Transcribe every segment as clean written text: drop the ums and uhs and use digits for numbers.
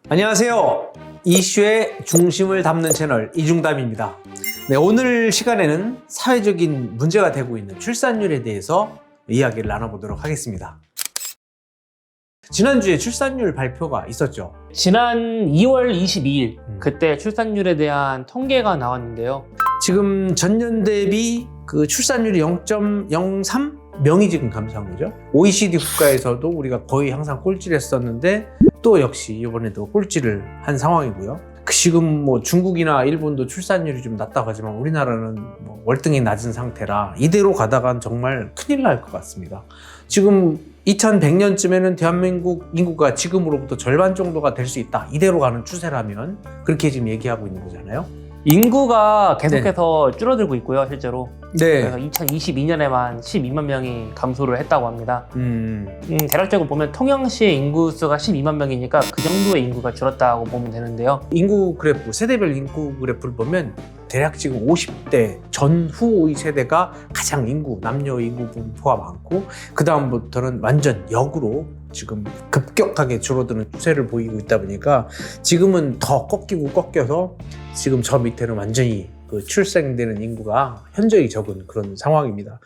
안녕하세요. 이슈의 중심을 담는 채널 이중담입니다. 네, 오늘 시간에는 사회적인 문제가 되고 있는 출산율에 대해서 이야기를 나눠보도록 하겠습니다. 지난주에 출산율 발표가 있었죠. 지난 2월 22일 그때 출산율에 대한 통계가 나왔는데요. 지금 전년 대비 그 출산율이 0.03명이 지금 감소한 거죠. OECD 국가에서도 우리가 거의 항상 꼴찌를 했었는데 또 역시 이번에도 꼴찌를 한 상황이고요. 지금 뭐 중국이나 일본도 출산율이 좀 낮다고 하지만 우리나라는 뭐 월등히 낮은 상태라 이대로 가다간 정말 큰일 날 것 같습니다. 지금 2100년쯤에는 대한민국 인구가 지금으로부터 절반 정도가 될 수 있다. 이대로 가는 추세라면 그렇게 지금 얘기하고 있는 거잖아요. 인구가 계속해서 줄어들고 있고요, 실제로. 네. 그래서 2022년에만 12만 명이 감소를 했다고 합니다. 대략적으로 보면 통영시의 인구수가 12만 명이니까 그 정도의 인구가 줄었다고 보면 되는데요. 인구 그래프, 세대별 인구 그래프를 보면 대략 지금 50대 전후의 세대가 가장 남녀 인구 분포가 많고 그 다음부터는 완전 역으로 지금 급격하게 줄어드는 추세를 보이고 있다 보니까 지금은 더 꺾여서 지금 저 밑에는 완전히 그 출생되는 인구가 현저히 적은 그런 상황입니다.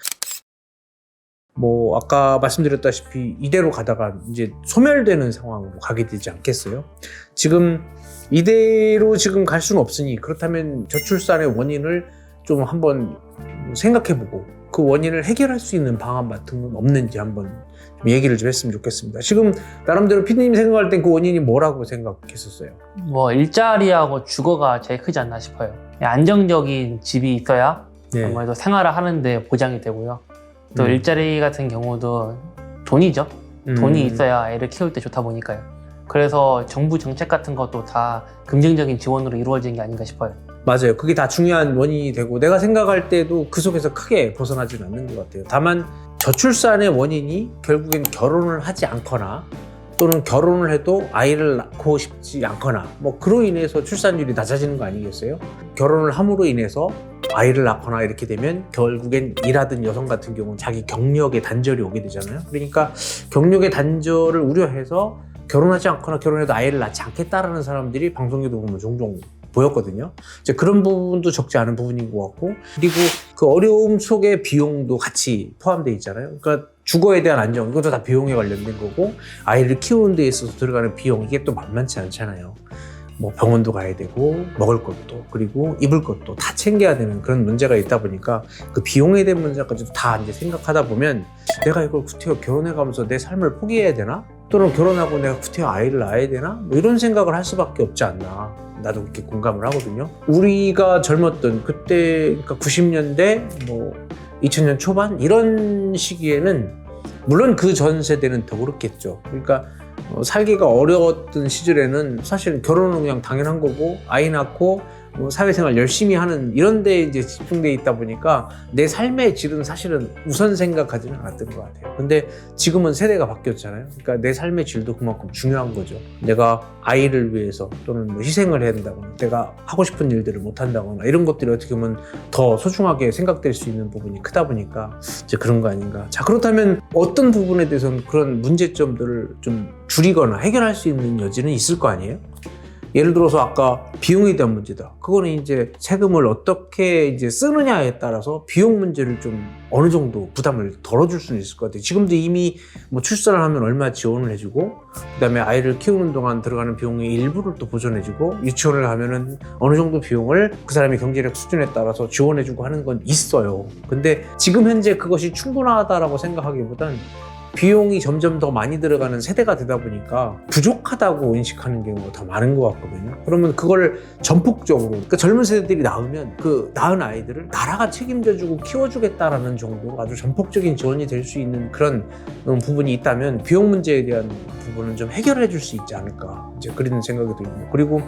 뭐 아까 말씀드렸다시피 이대로 가다가 이제 소멸되는 상황으로 가게 되지 않겠어요? 지금 이대로 지금 갈 수는 없으니 그렇다면 저출산의 원인을 좀 한번 생각해보고 그 원인을 해결할 수 있는 방안 같은 건 없는지 한번 얘기를 좀 했으면 좋겠습니다. 지금 나름대로 피디님이 생각할 땐 그 원인이 뭐라고 생각했었어요? 뭐 일자리하고 주거가 제일 크지 않나 싶어요. 안정적인 집이 있어야 아무래도 생활을 하는데 보장이 되고요. 또 일자리 같은 경우도 돈이죠. 돈이 있어야 애를 키울 때 좋다 보니까요. 그래서 정부 정책 같은 것도 다 긍정적인 지원으로 이루어진 게 아닌가 싶어요. 맞아요. 그게 다 중요한 원인이 되고 내가 생각할 때도 그 속에서 크게 벗어나지는 않는 것 같아요. 다만 저출산의 원인이 결국엔 결혼을 하지 않거나 또는 결혼을 해도 아이를 낳고 싶지 않거나 뭐 그로 인해서 출산율이 낮아지는 거 아니겠어요? 결혼을 함으로 인해서 아이를 낳거나 이렇게 되면 결국엔 일하던 여성 같은 경우는 자기 경력에 단절이 오게 되잖아요. 그러니까 경력의 단절을 우려해서 결혼하지 않거나 결혼해도 아이를 낳지 않겠다라는 사람들이 방송에도 보면 종종 보였거든요. 이제 그런 부분도 적지 않은 부분인 것 같고 그리고 그 어려움 속에 비용도 같이 포함되어 있잖아요. 그러니까 주거에 대한 안정 이것도 다 비용에 관련된 거고 아이를 키우는 데 있어서 들어가는 비용 이게 또 만만치 않잖아요. 뭐 병원도 가야 되고 먹을 것도 그리고 입을 것도 다 챙겨야 되는 그런 문제가 있다 보니까 그 비용에 대한 문제까지도 다 이제 생각하다 보면 내가 이걸 구태여 결혼해가면서 내 삶을 포기해야 되나? 또는 결혼하고 내가 구태여 아이를 낳아야 되나? 뭐 이런 생각을 할 수밖에 없지 않나. 나도 그렇게 공감을 하거든요. 우리가 젊었던 그때 그러니까 90년대 뭐 2000년 초반 이런 시기에는 물론 그 전 세대는 더 그렇겠죠. 그러니까 살기가 어려웠던 시절에는 사실 결혼은 그냥 당연한 거고 아이 낳고 사회생활 열심히 하는 이런 데 이제 집중돼 있다 보니까 내 삶의 질은 사실은 우선 생각하지는 않았던 것 같아요. 근데 지금은 세대가 바뀌었잖아요. 그러니까 내 삶의 질도 그만큼 중요한 거죠. 내가 아이를 위해서 또는 뭐 희생을 해야 된다거나 내가 하고 싶은 일들을 못 한다거나 이런 것들이 어떻게 보면 더 소중하게 생각될 수 있는 부분이 크다 보니까 이제 그런 거 아닌가. 자, 그렇다면 어떤 부분에 대해서는 그런 문제점들을 좀 줄이거나 해결할 수 있는 여지는 있을 거 아니에요? 예를 들어서 아까 비용에 대한 문제다. 그거는 이제 세금을 어떻게 이제 쓰느냐에 따라서 비용 문제를 좀 어느 정도 부담을 덜어줄 수는 있을 것 같아요. 지금도 이미 뭐 출산을 하면 얼마 지원을 해주고, 그다음에 아이를 키우는 동안 들어가는 비용의 일부를 또 보전해주고, 유치원을 가면은 어느 정도 비용을 그 사람의 경제력 수준에 따라서 지원해주고 하는 건 있어요. 근데 지금 현재 그것이 충분하다라고 생각하기보단 비용이 점점 더 많이 들어가는 세대가 되다 보니까 부족하다고 인식하는 경우가 더 많은 것 같거든요. 그러면 그걸 전폭적으로 그러니까 젊은 세대들이 낳으면 그 낳은 아이들을 나라가 책임져주고 키워주겠다라는 정도로 아주 전폭적인 지원이 될 수 있는 그런 부분이 있다면 비용 문제에 대한 부분은 좀 해결해 줄 수 있지 않을까 이제 그런 생각이 들고 그리고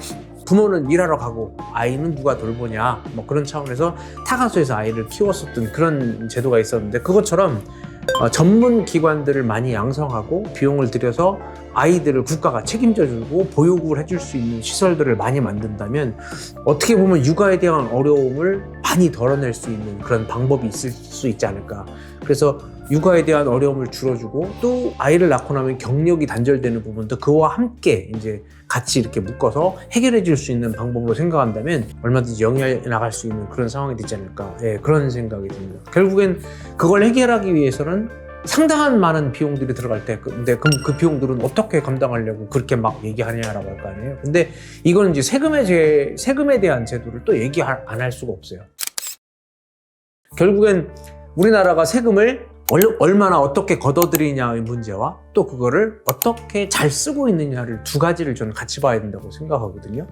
부모는 일하러 가고 아이는 누가 돌보냐 뭐 그런 차원에서 타가수에서 아이를 키웠었던 그런 제도가 있었는데 그것처럼 전문 기관들을 많이 양성하고 비용을 들여서 아이들을 국가가 책임져주고 보육을 해줄 수 있는 시설들을 많이 만든다면 어떻게 보면 육아에 대한 어려움을 많이 덜어낼 수 있는 그런 방법이 있을 수 있지 않을까. 그래서 육아에 대한 어려움을 줄여주고 또 아이를 낳고 나면 경력이 단절되는 부분도 그와 함께 이제 같이 이렇게 묶어서 해결해 줄 수 있는 방법으로 생각한다면 얼마든지 영위해 나갈 수 있는 그런 상황이 되지 않을까, 예, 그런 생각이 듭니다. 결국엔 그걸 해결하기 위해서는 상당한 많은 비용들이 들어갈 때, 근데 그럼 그 비용들은 어떻게 감당하려고 그렇게 막 얘기하냐라고 할 거 아니에요. 근데 이거는 이제 세금에 대한 제도를 또 얘기 안 할 수가 없어요. 결국엔 우리나라가 세금을 얼마나 어떻게 걷어들이냐의 문제와 또 그거를 어떻게 잘 쓰고 있느냐를 두 가지를 저는 같이 봐야 된다고 생각하거든요.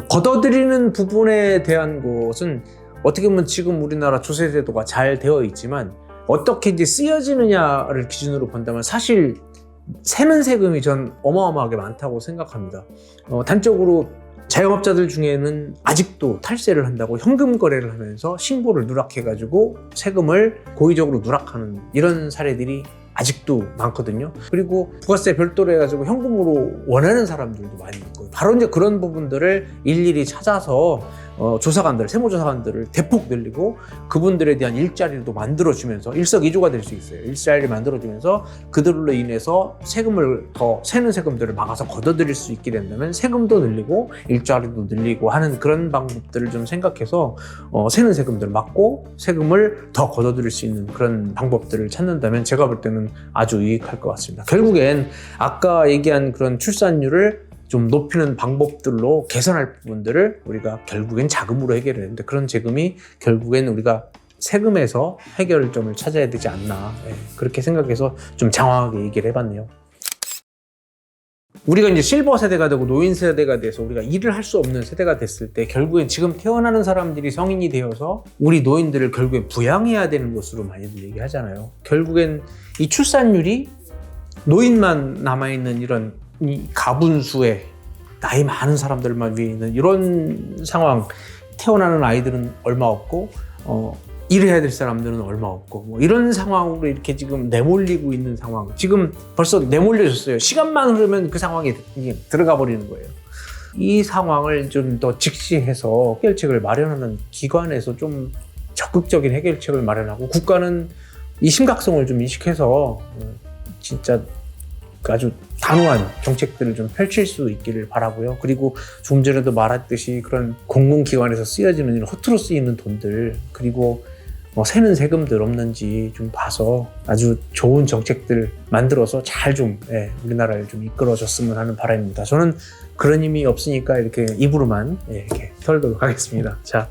걷어들이는 부분에 대한 것은 어떻게 보면 지금 우리나라 조세제도가 잘 되어 있지만 어떻게 이제 쓰여지느냐를 기준으로 본다면 사실 세는 세금이 전 어마어마하게 많다고 생각합니다. 단적으로 자영업자들 중에는 아직도 탈세를 한다고 현금 거래를 하면서 신고를 누락해가지고 세금을 고의적으로 누락하는 이런 사례들이 아직도 많거든요. 그리고 부가세 별도로 해가지고 현금으로 원하는 사람들도 많이 있고, 바로 이제 그런 부분들을 일일이 찾아서 조사관들, 세무조사관들을 대폭 늘리고 그분들에 대한 일자리도 만들어주면서 일석이조가 될 수 있어요. 일자리를 만들어주면서 그들로 인해서 세금을 더 세는 세금들을 막아서 걷어들일 수 있게 된다면 세금도 늘리고 일자리도 늘리고 하는 그런 방법들을 좀 생각해서 세는 세금들을 막고 세금을 더 걷어들일 수 있는 그런 방법들을 찾는다면 제가 볼 때는 아주 유익할 것 같습니다. 결국엔 아까 얘기한 그런 출산율을 좀 높이는 방법들로 개선할 부분들을 우리가 결국엔 자금으로 해결해야 되는데, 그런 자금이 결국엔 우리가 세금에서 해결점을 찾아야 되지 않나, 그렇게 생각해서 좀 장황하게 얘기를 해봤네요. 우리가 이제 실버 세대가 되고 노인 세대가 돼서 우리가 일을 할 수 없는 세대가 됐을 때 결국엔 지금 태어나는 사람들이 성인이 되어서 우리 노인들을 결국엔 부양해야 되는 것으로 많이들 얘기하잖아요. 결국엔 이 출산율이 노인만 남아있는 이런 이 가분수에 나이 많은 사람들만 위에 있는 이런 상황, 태어나는 아이들은 얼마 없고 일해야 될 사람들은 얼마 없고 뭐 이런 상황으로 이렇게 지금 내몰리고 있는 상황, 지금 벌써 내몰려졌어요. 시간만 흐르면 그 상황에 들어가 버리는 거예요. 이 상황을 좀 더 직시해서 해결책을 마련하는 기관에서 좀 적극적인 해결책을 마련하고, 국가는 이 심각성을 좀 인식해서 진짜 아주 단호한 정책들을 좀 펼칠 수 있기를 바라고요. 그리고 좀 전에도 말했듯이 그런 공공기관에서 쓰여지는 허투루 쓰이는 돈들, 그리고 새는 세금들 없는지 좀 봐서 아주 좋은 정책들 만들어서 잘 좀 우리나라를 좀 이끌어줬으면 하는 바람입니다. 저는 그런 힘이 없으니까 이렇게 입으로만 이렇게 털도록 하겠습니다. 자,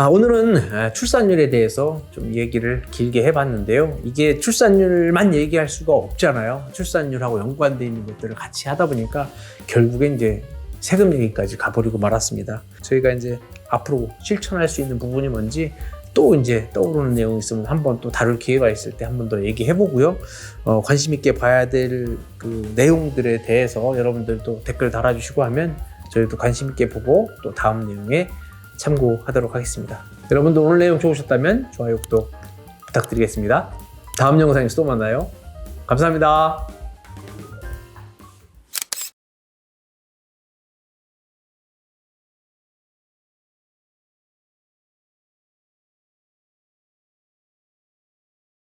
오늘은 출산율에 대해서 좀 얘기를 길게 해봤는데요. 이게 출산율만 얘기할 수가 없잖아요. 출산율하고 연관되어 있는 것들을 같이 하다 보니까 결국엔 이제 세금 얘기까지 가버리고 말았습니다. 저희가 이제 앞으로 실천할 수 있는 부분이 뭔지 또 이제 떠오르는 내용이 있으면 한번 또 다룰 기회가 있을 때 한 번 더 얘기해 보고요. 관심 있게 봐야 될 그 내용들에 대해서 여러분들도 댓글 달아주시고 하면 저희도 관심 있게 보고 또 다음 내용에 참고하도록 하겠습니다. 여러분도 오늘 내용 좋으셨다면 좋아요, 구독 부탁드리겠습니다. 다음 영상에서 또 만나요. 감사합니다.